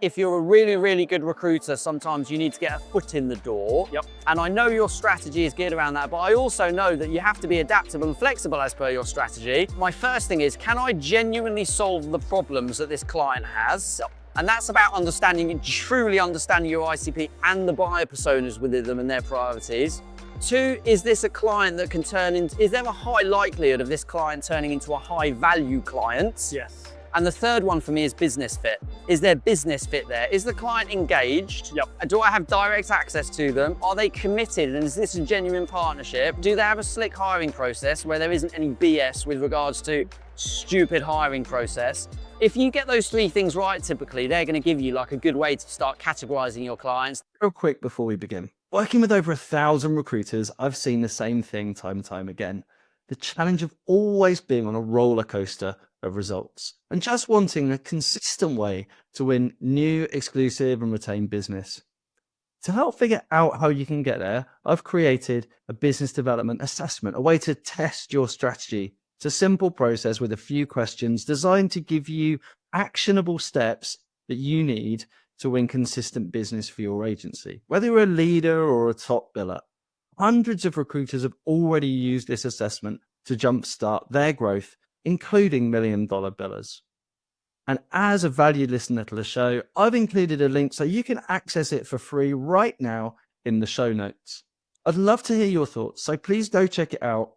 If you're a really, really good recruiter, sometimes you need to get a foot in the door. Yep. And I know your strategy is geared around that, but I also know that you have to be adaptable and flexible as per your strategy. My first thing is, can I genuinely solve the problems that this client has? Yep. And that's about truly understanding your ICP and the buyer personas within them and their priorities. 2, is this a client that can is there a high likelihood of this client turning into a high value client? Yes. And the third one for me is business fit. Is there business fit there? Is the client engaged? Yep. Do I have direct access to them? Are they committed? And is this a genuine partnership? Do they have a slick hiring process where there isn't any BS with regards to stupid hiring process? If you get those 3 things right, typically, they're going to give you like a good way to start categorizing your clients. Real quick before we begin. Working with over 1,000 recruiters, I've seen the same thing time and time again. The challenge of always being on a roller coaster of results and just wanting a consistent way to win new, exclusive and retained business. To help figure out how you can get there, I've created a business development assessment, a way to test your strategy. It's a simple process with a few questions designed to give you actionable steps that you need to win consistent business for your agency, whether you're a leader or a top biller. Hundreds of recruiters have already used this assessment to jumpstart their growth, including million-dollar billers. And as a valued listener to the show, I've included a link so you can access it for free right now in the show notes. I'd love to hear your thoughts, so please go check it out.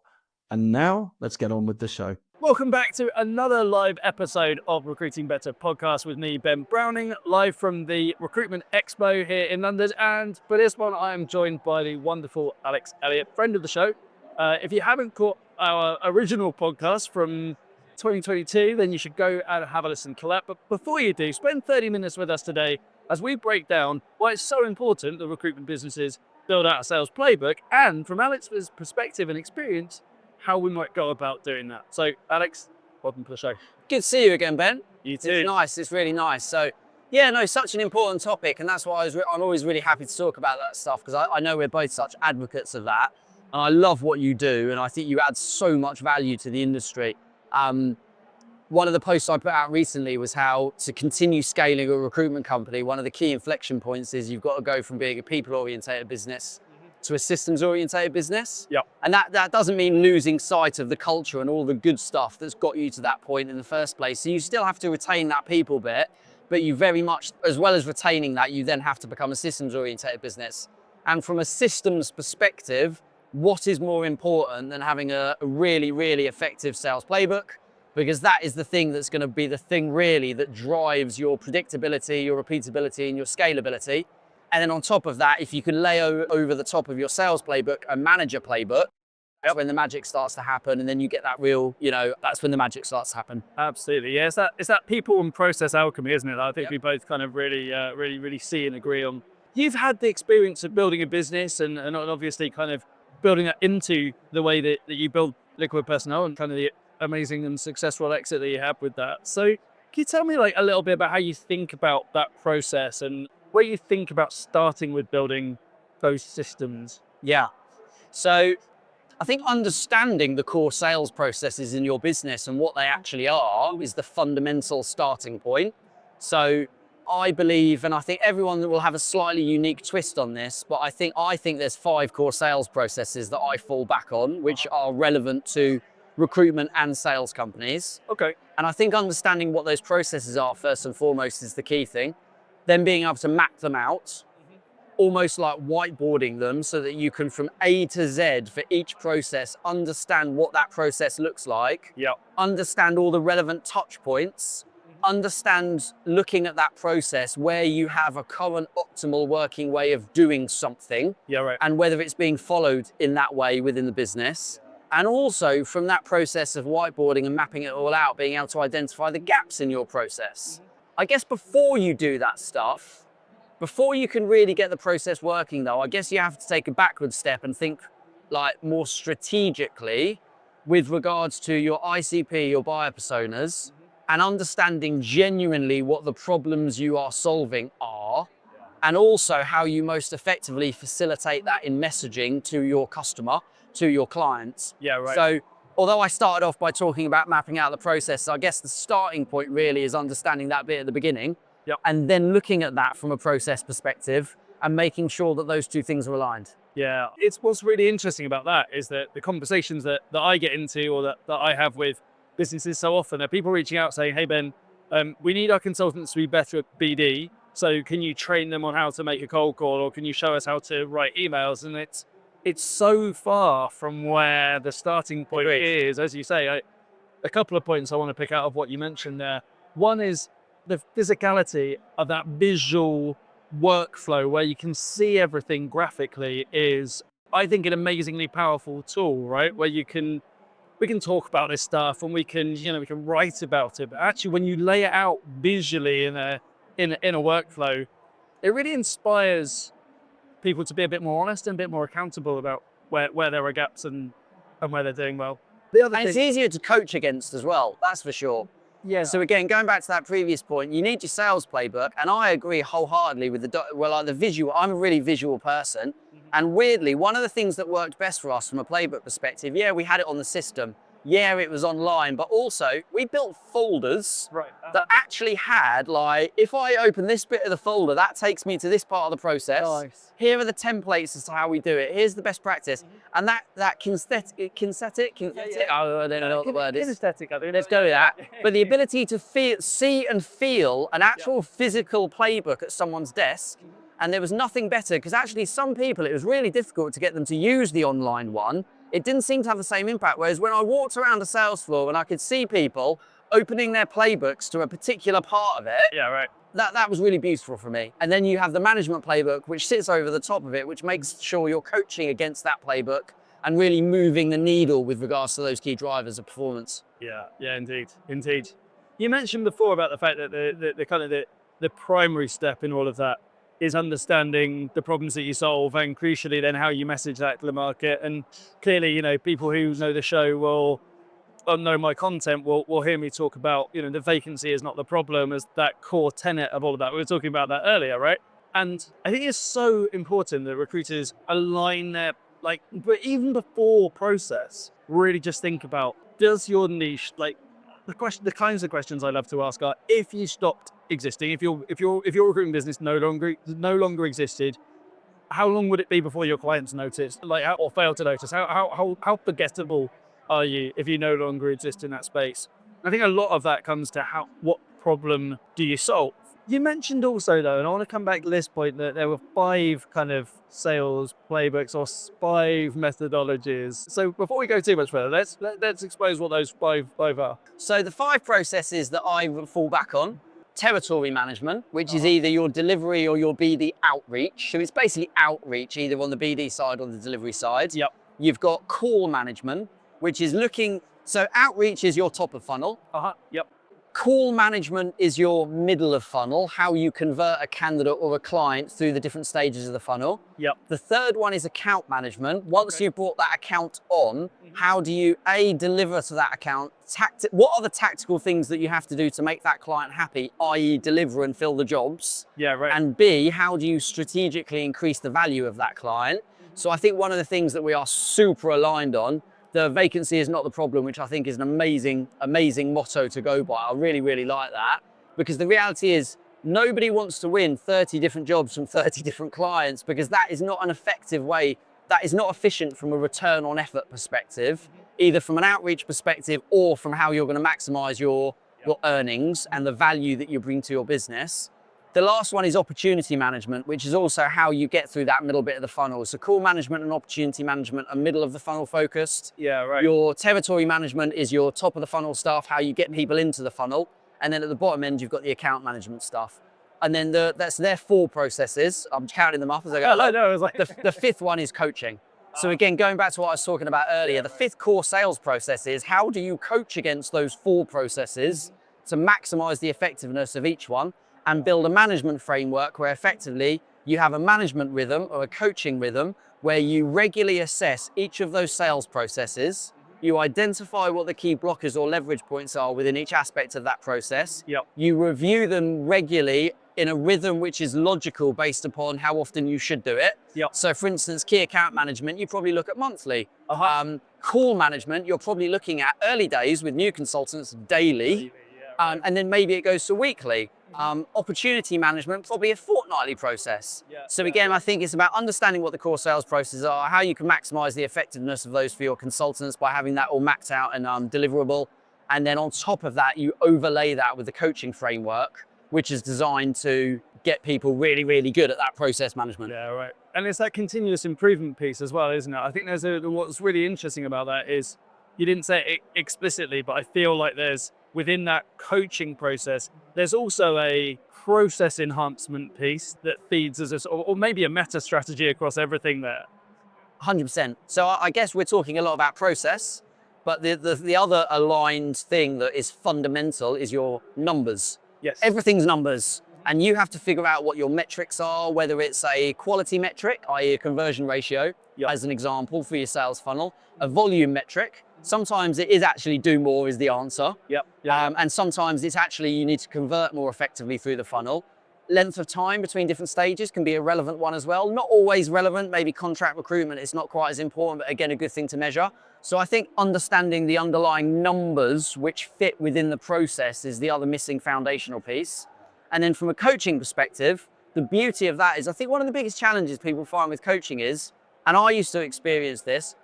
And now let's get on with the show. Welcome back to another live episode of Recruiting Better podcast with me, Ben Browning, live from the Recruitment Expo here in London. And for this one, I am joined by the wonderful Alex Elliott, friend of the show. If you haven't caught our original podcast from 2022, then you should go and have a listen to that. But before you do, spend 30 minutes with us today as we break down why it's so important that recruitment businesses build out a sales playbook, and from Alex's perspective and experience, how we might go about doing that. So, Alex, welcome to the show. Good to see you again, Ben. You too. It's nice. It's really nice. So, yeah, no, such an important topic, and that's why I'm always really happy to talk about that stuff, because I know we're both such advocates of that, and I love what you do, and I think you add so much value to the industry. One of the posts I put out recently was how to continue scaling a recruitment company. One of the key inflection points is you've got to go from being a people-orientated business to a systems-orientated business. Yep. And that doesn't mean losing sight of the culture and all the good stuff that's got you to that point in the first place. So you still have to retain that people bit, but you very much, as well as retaining that, you then have to become a systems-orientated business. And from a systems perspective, what is more important than having a really, really effective sales playbook? Because that is the thing that's going to be the thing really that drives your predictability, your repeatability, and your scalability. And then on top of that, if you can lay over the top of your sales playbook a manager playbook, that's when the magic starts to happen. And then you get that real, that's when the magic starts to happen. Absolutely. Yeah, it's that people and process alchemy, isn't it? I think we both kind of really see and agree on. You've had the experience of building a business and obviously kind of building that into the way that you build Liquid Personnel and kind of the amazing and successful exit that you have with that. So can you tell me like a little bit about how you think about that process and where you think about starting with building those systems? Yeah. So I think understanding the core sales processes in your business and what they actually are is the fundamental starting point. So I believe, and I think everyone will have a slightly unique twist on this, but I think there's 5 core sales processes that I fall back on, which are relevant to recruitment and sales companies. Okay. And I think understanding what those processes are first and foremost is the key thing. Then being able to map them out, almost like whiteboarding them so that you can from A to Z for each process, understand what that process looks like, understand all the relevant touch points, understand looking at that process where you have a current optimal working way of doing something, and whether it's being followed in that way within the business. And also from that process of whiteboarding and mapping it all out, being able to identify the gaps in your process. I guess before you do that stuff, before you can really get the process working though, I guess you have to take a backward step and think like more strategically with regards to your ICP, your buyer personas, and understanding genuinely what the problems you are solving are, and also how you most effectively facilitate that in messaging to your customer, to your clients. So although I started off by talking about mapping out the process, I guess the starting point really is understanding that bit at the beginning. Yep. and then looking at that from a process perspective and making sure that those two things are aligned. Yeah, it's what's really interesting about that is that the conversations that I get into or that I have with businesses so often are people reaching out saying, hey, Ben, we need our consultants to be better at BD. So can you train them on how to make a cold call, or can you show us how to write emails? And it's so far from where the starting point is. As you say, a couple of points I want to pick out of what you mentioned there. One is the physicality of that visual workflow where you can see everything graphically is, I think, an amazingly powerful tool, right? Where we can talk about this stuff and we can write about it. But actually, when you lay it out visually in a workflow, it really inspires people to be a bit more honest and a bit more accountable about where there are gaps and where they're doing well. The other And it's thing, easier to coach against as well, that's for sure. yeah. So again, going back to that previous point, you need your sales playbook, and I agree wholeheartedly with the visual. I'm a really visual person, and weirdly, one of the things that worked best for us from a playbook perspective, yeah, we had it on the system, yeah, it was online, but also we built folders that actually had, like, if I open this bit of the folder, that takes me to this part of the process. Nice. Here are the templates as to how we do it. Here's the best practice. And that kinesthetic, oh, I don't know what the word is. Kinesthetic, I think. Let's go with that. But the ability to see and feel an actual physical playbook at someone's desk, and there was nothing better, because actually some people, it was really difficult to get them to use the online one. It didn't seem to have the same impact. Whereas when I walked around a sales floor and I could see people opening their playbooks to a particular part of it, Yeah, right. that was really beautiful for me. And then you have the management playbook, which sits over the top of it, which makes sure you're coaching against that playbook and really moving the needle with regards to those key drivers of performance. Yeah, indeed. You mentioned before about the fact that the primary step in all of that is understanding the problems that you solve, and crucially then how you message that to the market. And clearly, people who know the show will know my content will hear me talk about, the vacancy is not the problem as that core tenet of all of that. We were talking about that earlier, right? And I think it's so important that recruiters align their, but even before process, really just think about, does your niche, the kinds of questions I love to ask are, if you stopped existing, if your recruitment business no longer existed, how long would it be before your clients noticed, or failed to notice? How forgettable are you if you no longer exist in that space? I think a lot of that comes to what problem do you solve? You mentioned also, though, and I want to come back to this point, that there were 5 kind of sales playbooks or 5 methodologies. So before we go too much further, let's expose what those five are. So the 5 processes that I fall back on: territory management, which is either your delivery or your BD outreach. So it's basically outreach, either on the BD side or the delivery side. Yep. You've got call management, which is so outreach is your top of funnel. Yep. Call management is your middle of funnel, how you convert a candidate or a client through the different stages of the funnel. Yep. The third one is account management. Once you've brought that account on, how do you deliver to that account? What are the tactical things that you have to do to make that client happy, i.e. deliver and fill the jobs? Yeah, right. And B, how do you strategically increase the value of that client? So I think one of the things that we are super aligned on, the vacancy is not the problem, which I think is an amazing motto to go by. I really, really like that, because the reality is nobody wants to win 30 different jobs from 30 different clients, because that is not an effective way. That is not efficient from a return on effort perspective, either from an outreach perspective or from how you're going to maximize your earnings and the value that you bring to your business. The last one is opportunity management, which is also how you get through that middle bit of the funnel. So call management and opportunity management are middle of the funnel focused. Yeah, right. Your territory management is your top of the funnel stuff, how you get people into the funnel. And then at the bottom end, you've got the account management stuff. And then that's their 4 processes. I'm counting them up as I go. No, it was like... The 5th one is coaching. So again, going back to what I was talking about earlier, the 5th core sales process is, how do you coach against those 4 processes to maximize the effectiveness of each one, and build a management framework where effectively you have a management rhythm or a coaching rhythm where you regularly assess each of those sales processes. You identify what the key blockers or leverage points are within each aspect of that process. Yep. You review them regularly in a rhythm which is logical based upon how often you should do it. Yep. So for instance, key account management, you probably look at monthly. Call management, you're probably looking at early days with new consultants daily. And then maybe it goes to weekly. Opportunity management, probably a fortnightly process. Yeah, So yeah. again, I think it's about understanding what the core sales processes are, how you can maximize the effectiveness of those for your consultants by having that all mapped out and deliverable. And then on top of that, you overlay that with the coaching framework, which is designed to get people really, really good at that process management. Yeah, right. And it's that continuous improvement piece as well, isn't it? I think what's really interesting about that is you didn't say it explicitly, but I feel like there's within that coaching process, there's also a process enhancement piece that feeds as or maybe a meta strategy across everything there. 100%. So I guess we're talking a lot about process, but the other aligned thing that is fundamental is your numbers. Yes. Everything's numbers. And you have to figure out what your metrics are, whether it's a quality metric, i.e. a conversion ratio, as an example for your sales funnel, a volume metric. Sometimes it is actually do more is the answer. Yep. And sometimes it's actually you need to convert more effectively through the funnel. Length of time between different stages can be a relevant one as well. Not always relevant, maybe contract recruitment is not quite as important, but again, a good thing to measure. So I think understanding the underlying numbers which fit within the process is the other missing foundational piece. And then from a coaching perspective, the beauty of that is I think one of the biggest challenges people find with coaching is, and I used to experience this,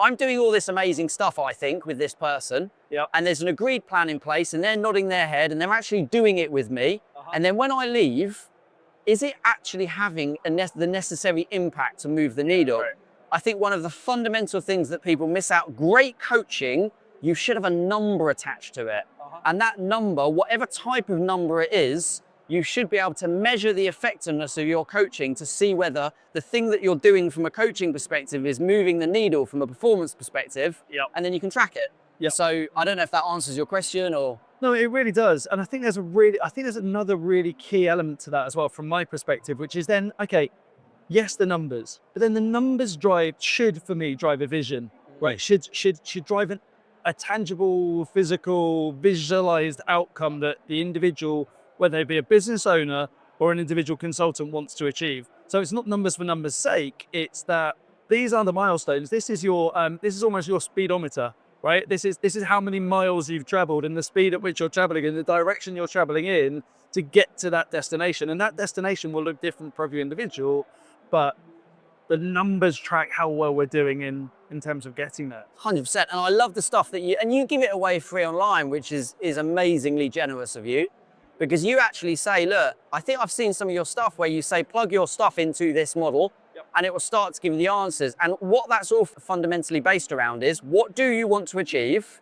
I'm doing all this amazing stuff, I think, with this person, and there's an agreed plan in place and they're nodding their head and they're actually doing it with me. And then when I leave, is it actually having the necessary impact to move the needle? Right. I think one of the fundamental things that people miss out, great coaching, you should have a number attached to it. And that number, whatever type of number it is, you should be able to measure the effectiveness of your coaching to see whether the thing that you're doing from a coaching perspective is moving the needle from a performance perspective, and then you can track it. So I don't know if that answers your question or... No, it really does. And I think there's another really key element to that as well from my perspective, which is then, okay, yes, the numbers, but then the numbers should for me drive a vision, right? Should drive a tangible, physical, visualized outcome that the individual, whether it be a business owner or an individual consultant, wants to achieve. So it's not numbers for numbers' sake. It's that these are the milestones. This is almost your speedometer, right? This is how many miles you've traveled and the speed at which you're traveling and the direction you're traveling in to get to that destination. And that destination will look different for every individual, but the numbers track how well we're doing in terms of getting there. 100%. And I love the stuff that you give it away free online, which is amazingly generous of you. Because you actually say, look, I think I've seen some of your stuff where you say, plug your stuff into this model and it will start to give you the answers. And what that's all fundamentally based around is, what do you want to achieve?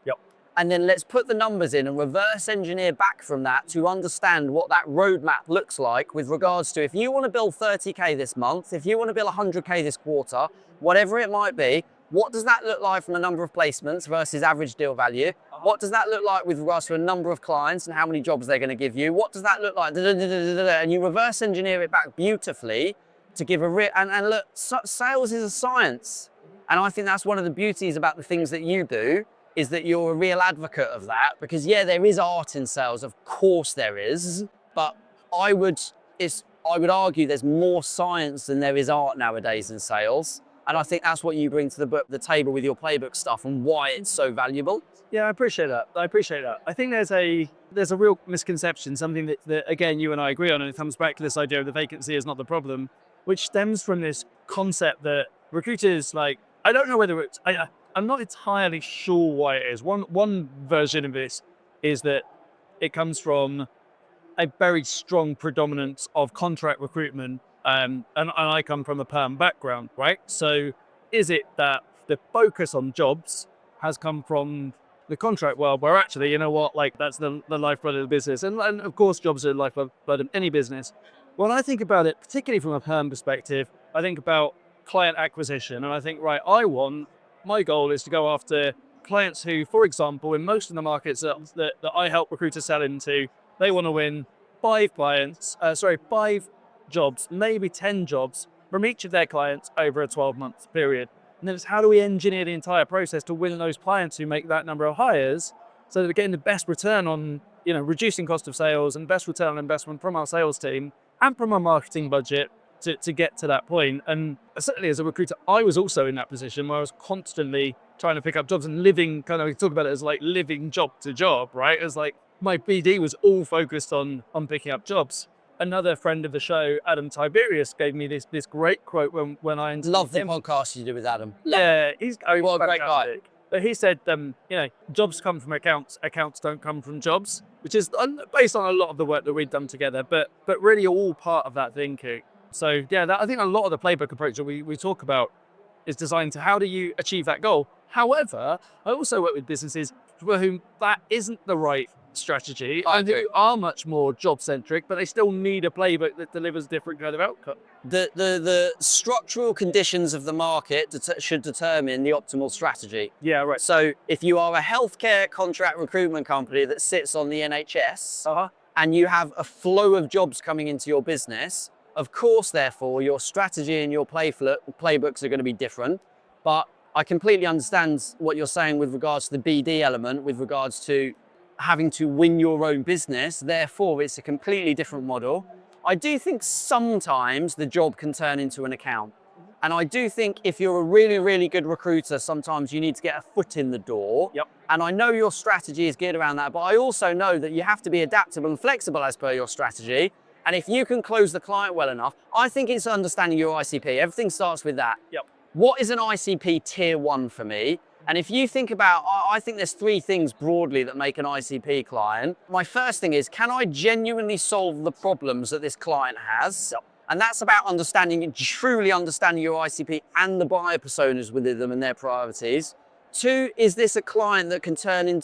And then let's put the numbers in and reverse engineer back from that to understand what that roadmap looks like with regards to if you want to build 30K this month, if you want to build 100K this quarter, whatever it might be, what does that look like from the number of placements versus average deal value? What does that look like with regards to a number of clients and how many jobs they're going to give you? What does that look like? And you reverse engineer it back beautifully to give and look, sales is a science. And I think that's one of the beauties about the things that you do, is that you're a real advocate of that, because there is art in sales, of course there is, but I would argue there's more science than there is art nowadays in sales. And I think that's what you bring to the table with your Playbook stuff and why it's so valuable. Yeah, I appreciate that. I think there's a real misconception, something that again, you and I agree on, and it comes back to this idea of the vacancy is not the problem, which stems from this concept that recruiters, like, I don't know whether it's, I'm not entirely sure why it is. One version of this is that it comes from a very strong predominance of contract recruitment, and I come from a perm background, right? So is it that the focus on jobs has come from the contract world, where actually, you know what, like, that's the lifeblood of the business, and of course jobs are the lifeblood of any business. When I think about it, particularly from a perm perspective, I think about client acquisition, and I think, right, my goal is to go after clients who, for example, in most of the markets that I help recruiters sell into, they want to win 5 jobs, maybe 10 jobs from each of their clients over a 12-month period. And then it's how do we engineer the entire process to win those clients who make that number of hires, so that we're getting the best return on, reducing cost of sales and best return on investment from our sales team and from our marketing budget to get to that point. And certainly as a recruiter, I was also in that position where I was constantly trying to pick up jobs and living, kind of, we talk about it as like living job to job, right? It's like, my BD was all focused on picking up jobs. Another friend of the show, Adam Tiberius, gave me this great quote when I interviewed Love the him. podcast you did with Adam. Yeah, he's What a great guy. fantastic. But he said, jobs come from accounts, accounts don't come from jobs, which is based on a lot of the work that we've done together, but really all part of that thinking. So yeah, I think a lot of the playbook approach that we talk about is designed to how do you achieve that goal. However, I also work with businesses for whom that isn't the right strategy and who are much more job centric, but they still need a playbook that delivers a different kind of outcome. The structural conditions of the market should determine the optimal strategy. Yeah, right. So if you are a healthcare contract recruitment company that sits on the NHS and you have a flow of jobs coming into your business, of course, therefore, your strategy and your playbooks are going to be different. But I completely understand what you're saying with regards to the BD element, with regards to having to win your own business. Therefore, it's a completely different model. I do think sometimes the job can turn into an account. And I do think if you're a really, really good recruiter, sometimes you need to get a foot in the door. Yep. And I know your strategy is geared around that, but I also know that you have to be adaptable and flexible as per your strategy. And if you can close the client well enough, I think it's understanding your ICP. Everything starts with that. Yep. What is an ICP tier 1 for me? And if you think about, I think there's 3 things broadly that make an ICP client. My first thing is, can I genuinely solve the problems that this client has? Yep. And that's about truly understanding your ICP and the buyer personas within them and their priorities. 2, is this a client that can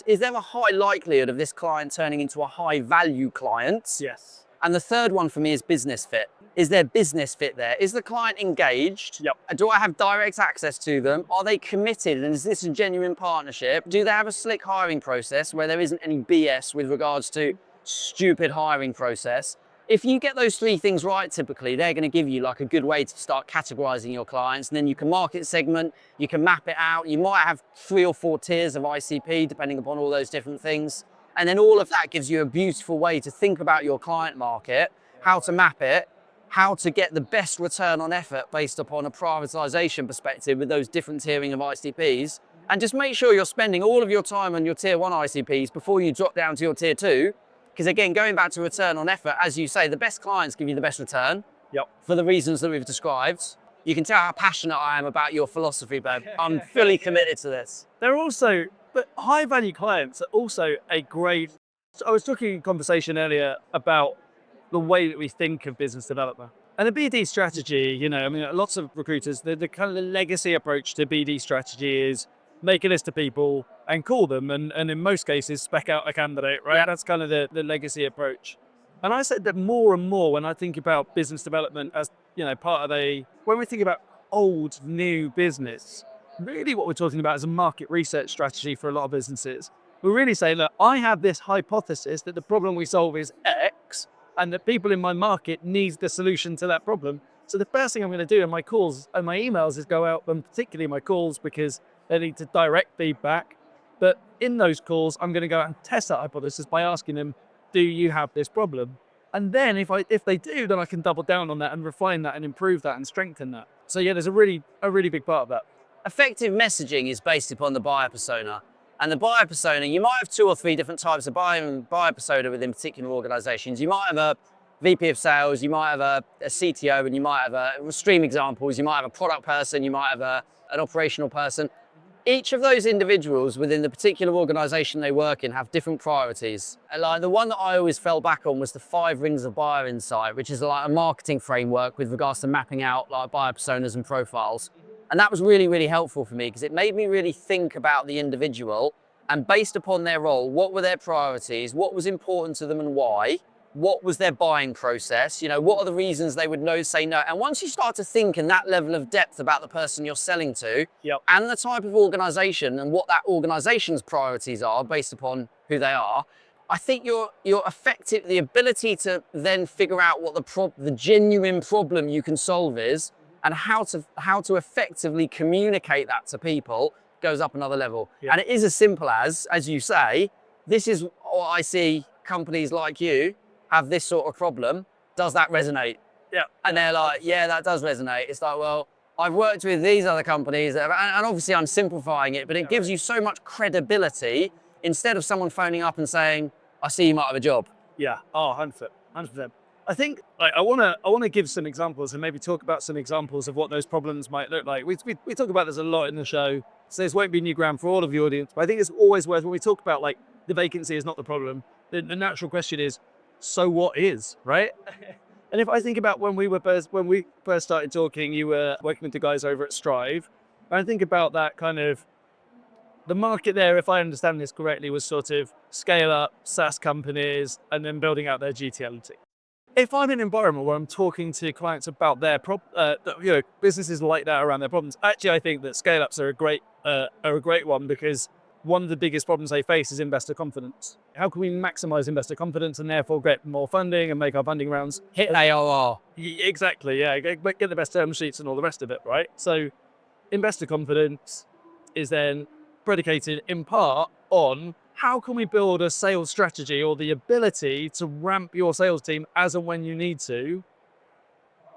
is there a high likelihood of this client turning into a high value client? Yes. And the third one for me is business fit. Is there business fit there? Is the client engaged? Yep. Do I have direct access to them? Are they committed? And is this a genuine partnership? Do they have a slick hiring process where there isn't any BS with regards to stupid hiring process? If you get those 3 things right, typically, they're going to give you like a good way to start categorizing your clients. And then you can market segment, you can map it out. You might have 3 or 4 tiers of ICP, depending upon all those different things. And then all of that gives you a beautiful way to think about your client market, how to map it, how to get the best return on effort based upon a prioritization perspective with those different tiering of ICPs. And just make sure you're spending all of your time on your tier 1 ICPs before you drop down to your tier 2. Because again, going back to return on effort, as you say, the best clients give you the best return. Yep. For the reasons that we've described. You can tell how passionate I am about your philosophy, Ben. I'm fully committed to this. But high value clients are also a great, I was talking in conversation earlier about the way that we think of business development. And the BD strategy, lots of recruiters, the kind of the legacy approach to BD strategy is make a list of people and call them. And in most cases, spec out a candidate, right? Yeah. That's kind of the legacy approach. And I said that more and more when I think about business development as, part of when we think about old, new business, really what we're talking about is a market research strategy for a lot of businesses. We're really saying, look, I have this hypothesis that the problem we solve is X and that people in my market need the solution to that problem. So the first thing I'm going to do in my calls and my emails is go out, and particularly my calls, because they need to direct feedback. But in those calls, I'm going to go out and test that hypothesis by asking them, do you have this problem? And then if they do, then I can double down on that and refine that and improve that and strengthen that. So yeah, there's a really big part of that. Effective messaging is based upon the buyer persona. And the buyer persona, you might have 2 or 3 different types of buyer persona within particular organizations. You might have a VP of sales, you might have a CTO, and you might have extreme examples, you might have a product person, you might have an operational person. Each of those individuals within the particular organization they work in have different priorities. Like the one that I always fell back on was the 5 rings of buyer insight, which is like a marketing framework with regards to mapping out like buyer personas and profiles. And that was really, really helpful for me because it made me really think about the individual and based upon their role, what were their priorities, what was important to them and why, what was their buying process, what are the reasons they would say no. And once you start to think in that level of depth about the person you're selling to and the type of organization and what that organization's priorities are based upon who they are, I think you're effective, the ability to then figure out what the genuine problem you can solve is and how to effectively communicate that to people goes up another level. And it is as simple as you say, this is what I see companies like you have this sort of problem. Does that resonate? Yeah. And they're like, yeah, that does resonate. It's like, well, I've worked with these other companies, and obviously I'm simplifying it, but it gives you so much credibility instead of someone phoning up and saying, I see you might have a job. Yeah. Oh, 100%. 100%. I think like, I want to give some examples and maybe talk about some examples of what those problems might look like. We talk about this a lot in the show, so this won't be new ground for all of the audience. But I think it's always worth, when we talk about like the vacancy is not the problem, the natural question is, so what is, right? And if I think about when we first started talking, you were working with the guys over at Strive. And I think about that kind of the market there, if I understand this correctly, was sort of scale up SaaS companies and then building out their GTM team. If I'm in an environment where I'm talking to clients about their businesses like that around their problems, actually, I think that scale ups are a great one, because one of the biggest problems they face is investor confidence. How can we maximize investor confidence and therefore get more funding and make our funding rounds Hit ARR. Exactly, yeah, get the best term sheets and all the rest of it, right? So investor confidence is then predicated in part on how can we build a sales strategy or the ability to ramp your sales team as and when you need to.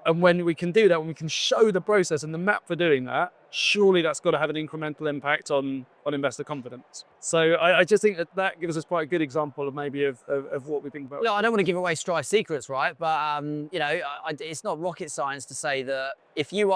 And when we can do that, when we can show the process and the map for doing that, surely that's got to have an incremental impact on investor confidence. So I just think that gives us quite a good example of maybe of what we think about. Look, I don't want to give away Strive secrets, right? But it's not rocket science to say that if you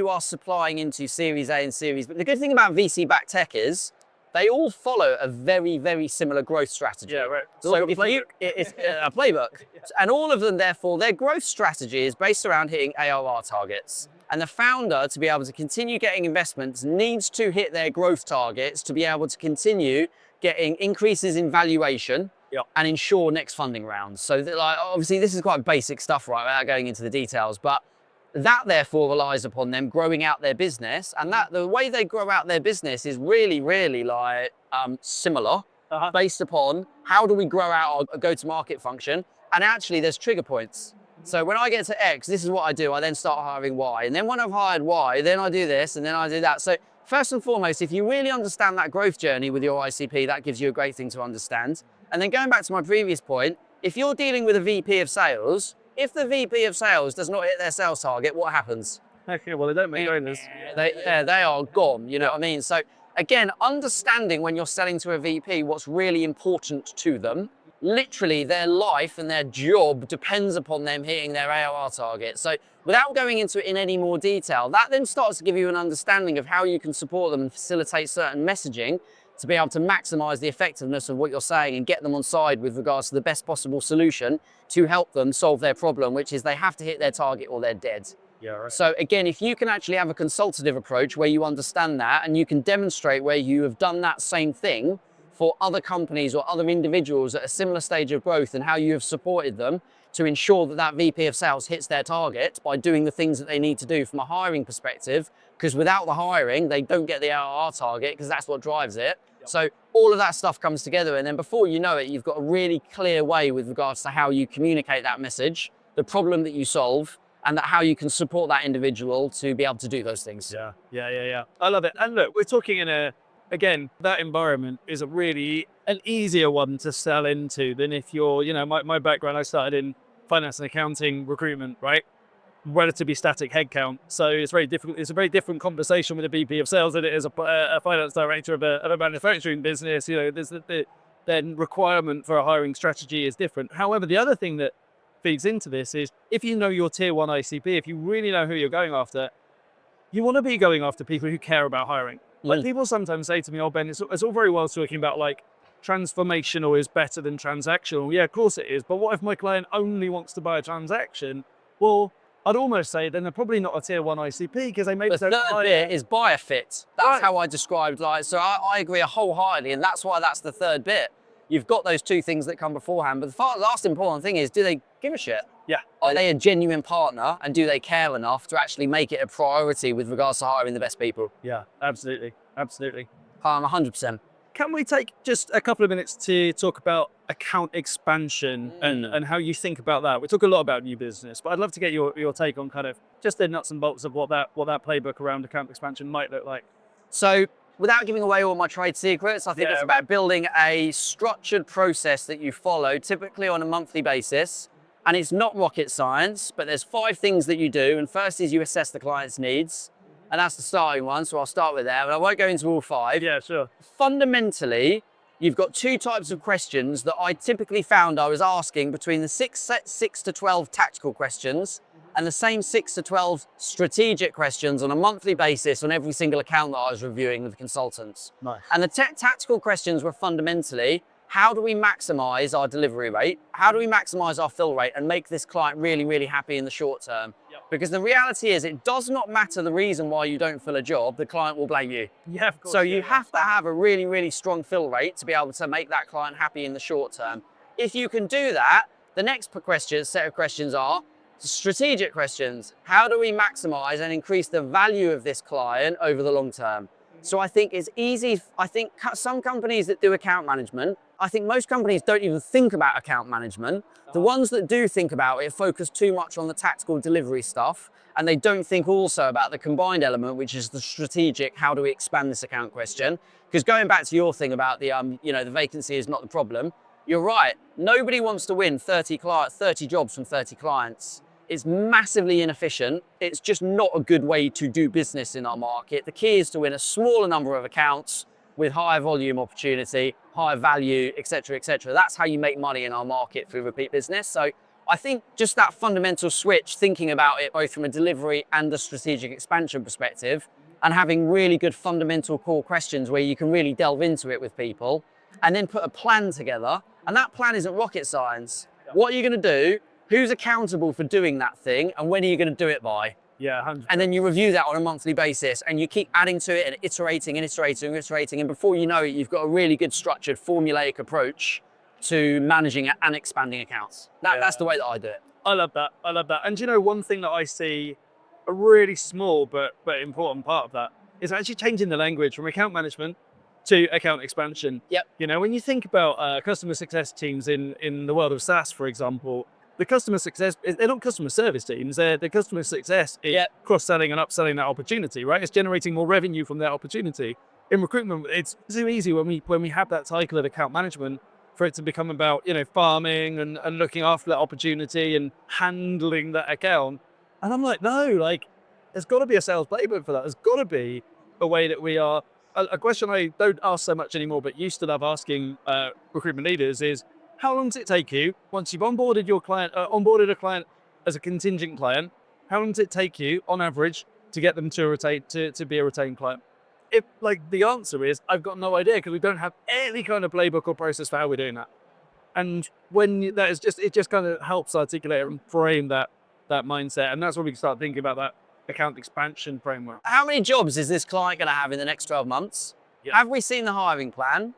are supplying into Series A and Series B, the good thing about VC-backed tech is they all follow a very, very similar growth strategy. Yeah, right. So if it's a playbook, and all of them, therefore, their growth strategy is based around hitting ARR targets. And the founder, to be able to continue getting investments, needs to hit their growth targets to be able to continue getting increases in valuation and ensure next funding rounds. So that, like, obviously this is quite basic stuff, right, without going into the details, but that therefore relies upon them growing out their business, and that the way they grow out their business is really, really like similar, based upon how do we grow out our go-to-market function, and actually there's trigger points. So when I get to X, this is what I do. I then start hiring Y, and then when I've hired Y, then I do this, and then I do that. So first and foremost, if you really understand that growth journey with your ICP, that gives you a great thing to understand. And then going back to my previous point, if you're dealing with a VP of sales, if the VP of sales does not hit their sales target, what happens? Okay, well, they don't make owners. They are gone, you know what I mean? So again, understanding when you're selling to a VP what's really important to them, literally their life and their job depends upon them hitting their ARR target. So without going into it in any more detail, that then starts to give you an understanding of how you can support them and facilitate certain messaging to be able to maximize the effectiveness of what you're saying and get them on side with regards to the best possible solution to help them solve their problem, which is they have to hit their target or they're dead. Yeah, right. So again, if you can actually have a consultative approach where you understand that and you can demonstrate where you have done that same thing for other companies or other individuals at a similar stage of growth and how you have supported them to ensure that that VP of sales hits their target by doing the things that they need to do from a hiring perspective, because without the hiring, they don't get the ARR target because that's what drives it. Yep. So all of that stuff comes together, and then before you know it, you've got a really clear way with regards to how you communicate that message, the problem that you solve, and that how you can support that individual to be able to do those things. Yeah. I love it. And look, we're talking again, that environment is an easier one to sell into than if you're, my background, I started in finance and accounting recruitment, right? Relatively static headcount. So it's very difficult. It's a very different conversation with a VP of sales than it is a finance director of a manufacturing business. There's the requirement for a hiring strategy is different. However, the other thing that feeds into this is if you know your tier one ICP, if you really know who you're going after, you want to be going after people who care about hiring. Like people sometimes say to me, "Oh Ben, it's all very well talking about like transformational is better than transactional." Yeah, of course it is. But what if my client only wants to buy a transaction? Well, I'd almost say then they're probably not a tier one ICP because they maybe don't. The third bit is buyer fit. That's how I described so I agree wholeheartedly, and that's why that's the third bit. You've got those two things that come beforehand, but the last important thing is, do they give a shit? Yeah. Are they a genuine partner, and do they care enough to actually make it a priority with regards to hiring the best people? Yeah, absolutely. 100%. Can we take just a couple of minutes to talk about account expansion and how you think about that? We talk a lot about new business, but I'd love to get your take on kind of just the nuts and bolts of what that playbook around account expansion might look like. So without giving away all my trade secrets, I think it's about building a structured process that you follow, typically on a monthly basis. And it's not rocket science, but there's 5 things that you do. And first is you assess the client's needs. And that's the starting one, so I'll start with there. But I won't go into all 5. Yeah, sure. Fundamentally, you've got two types of questions that I typically found I was asking between the 6 to 12 tactical questions and the same 6 to 12 strategic questions on a monthly basis on every single account that I was reviewing with the consultants. Nice. And the tactical questions were fundamentally, how do we maximize our delivery rate? How do we maximize our fill rate and make this client really, really happy in the short term? Yep. Because the reality is it does not matter the reason why you don't fill a job, the client will blame you. Yeah, of course. So you have to have a really, really strong fill rate to be able to make that client happy in the short term. If you can do that, the next set of questions are strategic questions. How do we maximize and increase the value of this client over the long term? So I think it's easy. I think some companies that do account management, I think most companies don't even think about account management. The ones that do think about it focus too much on the tactical delivery stuff, and they don't think also about the combined element, which is the strategic, how do we expand this account question? Because going back to your thing about the, the vacancy is not the problem, you're right. Nobody wants to win 30 jobs from 30 clients. It's massively inefficient. It's just not a good way to do business in our market. The key is to win a smaller number of accounts with higher volume opportunity, higher value, et cetera, et cetera. That's how you make money in our market through repeat business. So I think just that fundamental switch, thinking about it both from a delivery and a strategic expansion perspective, and having really good fundamental core questions where you can really delve into it with people, and then put a plan together. And that plan isn't rocket science. What are you going to do? Who's accountable for doing that thing, and when are you going to do it by? Yeah, 100%. And then you review that on a monthly basis, and you keep adding to it and iterating and iterating and iterating, and before you know it, you've got a really good structured formulaic approach to managing and expanding accounts. That's the way that I do it. I love that. I love that. And one thing that I see, a really small but important part of that, is actually changing the language from account management to account expansion. Yep. When you think about customer success teams in the world of SaaS, for example, the customer success, they're not customer service teams, the customer success is cross-selling and upselling that opportunity, right? It's generating more revenue from that opportunity. In recruitment, it's so easy when we have that title of account management for it to become about, farming and looking after that opportunity and handling that account. And I'm like, no, there's got to be a sales playbook for that. There's got to be a way that we are. A question I don't ask so much anymore, but used to love asking recruitment leaders is, how long does it take you once you've onboarded a client as a contingent client? How long does it take you, on average, to get them to be a retained client? If the answer is, I've got no idea because we don't have any kind of playbook or process for how we're doing that. And when that is it just kind of helps articulate and frame that mindset, and that's when we can start thinking about that account expansion framework. How many jobs is this client going to have in the next 12 months? Yep. Have we seen the hiring plan?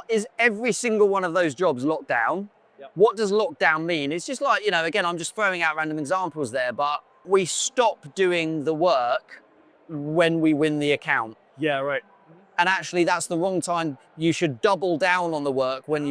Is every single one of those jobs locked down? Yep. What does lockdown mean? It's just again, I'm just throwing out random examples there, but we stop doing the work when we win the account. Yeah, right. And actually that's the wrong time. You should double down on the work once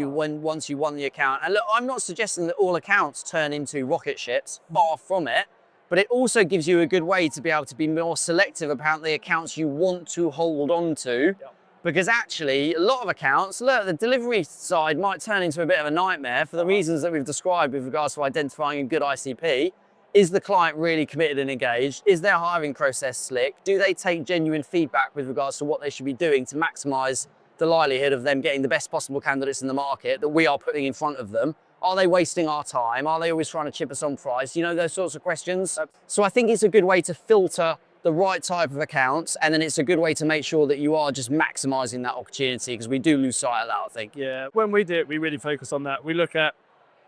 you won the account. And look, I'm not suggesting that all accounts turn into rocket ships, far from it, but it also gives you a good way to be able to be more selective about the accounts you want to hold on to. Yep. Because actually, a lot of accounts, look, the delivery side might turn into a bit of a nightmare for the reasons that we've described with regards to identifying a good ICP. Is the client really committed and engaged? Is their hiring process slick? Do they take genuine feedback with regards to what they should be doing to maximize the likelihood of them getting the best possible candidates in the market that we are putting in front of them? Are they wasting our time? Are they always trying to chip us on price? Those sorts of questions. So I think it's a good way to filter the right type of accounts, and then it's a good way to make sure that you are just maximizing that opportunity, because we do lose sight of that, I think. Yeah, when we do it, we really focus on that. We look at,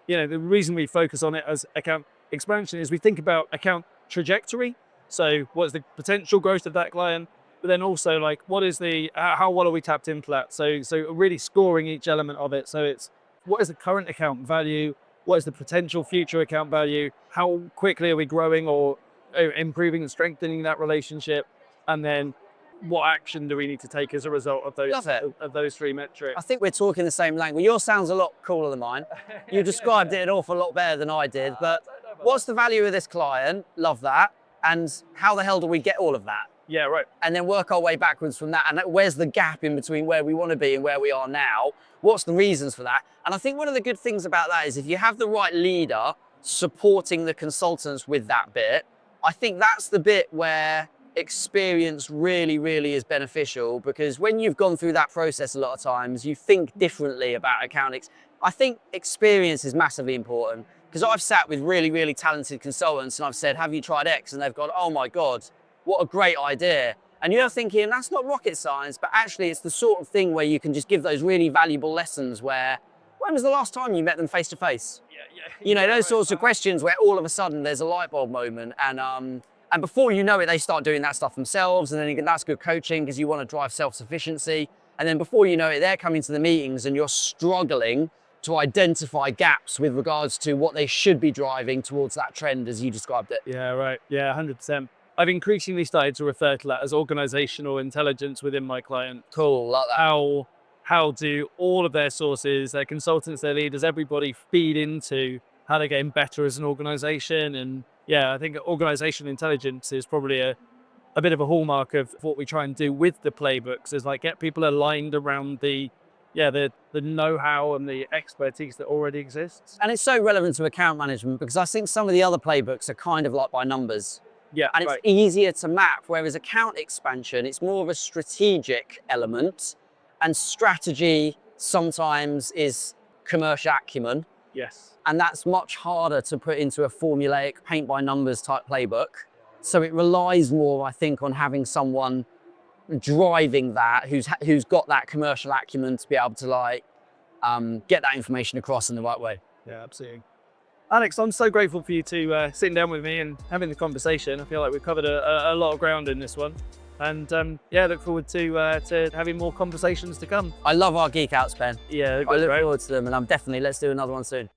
the reason we focus on it as account expansion is we think about account trajectory. So what's the potential growth of that client? But then also what is how well are we tapped into that? So really scoring each element of it. So it's, what is the current account value? What is the potential future account value? How quickly are we growing or improving and strengthening that relationship? And then what action do we need to take as a result of those three metrics? I think we're talking the same language. Yours sounds a lot cooler than mine. You described it an awful lot better than I did, but what's the value of this client? Love that. And how the hell do we get all of that? Yeah, right. And then work our way backwards from that. And where's the gap in between where we want to be and where we are now? What's the reasons for that? And I think one of the good things about that is if you have the right leader supporting the consultants with that bit, I think that's the bit where experience really, really is beneficial, because when you've gone through that process a lot of times, you think differently about accounting. I think experience is massively important, because I've sat with really, really talented consultants and I've said, have you tried X? And they've gone, oh my God, what a great idea. And you're thinking, that's not rocket science, but actually it's the sort of thing where you can just give those really valuable lessons where, when was the last time you met them face to face? You know, those sorts of questions where all of a sudden there's a light bulb moment, and before you know it, they start doing that stuff themselves, and then that's good coaching because you want to drive self-sufficiency. And then before you know it, they're coming to the meetings and you're struggling to identify gaps with regards to what they should be driving towards that trend as you described it. Yeah, right. Yeah, 100%. I've increasingly started to refer to that as organizational intelligence within my client. Cool, like that. How do all of their sources, their consultants, their leaders, everybody feed into how they're getting better as an organization? And yeah, I think organizational intelligence is probably a bit of a hallmark of what we try and do with the playbooks, is like get people aligned around the know-how and the expertise that already exists. And it's so relevant to account management, because I think some of the other playbooks are kind of like by numbers. Yeah, and it's easier to map, whereas account expansion, it's more of a strategic element, and strategy sometimes is commercial acumen. Yes. And that's much harder to put into a formulaic paint by numbers type playbook. So it relies more, I think, on having someone driving that, who's got that commercial acumen to be able to like get that information across in the right way. Yeah, absolutely. Alex, I'm so grateful for you to sitting down with me and having the conversation. I feel like we've covered a lot of ground in this one. And yeah, look forward to having more conversations to come. I love our geek outs, Ben. Yeah, I look forward to them, and let's do another one soon.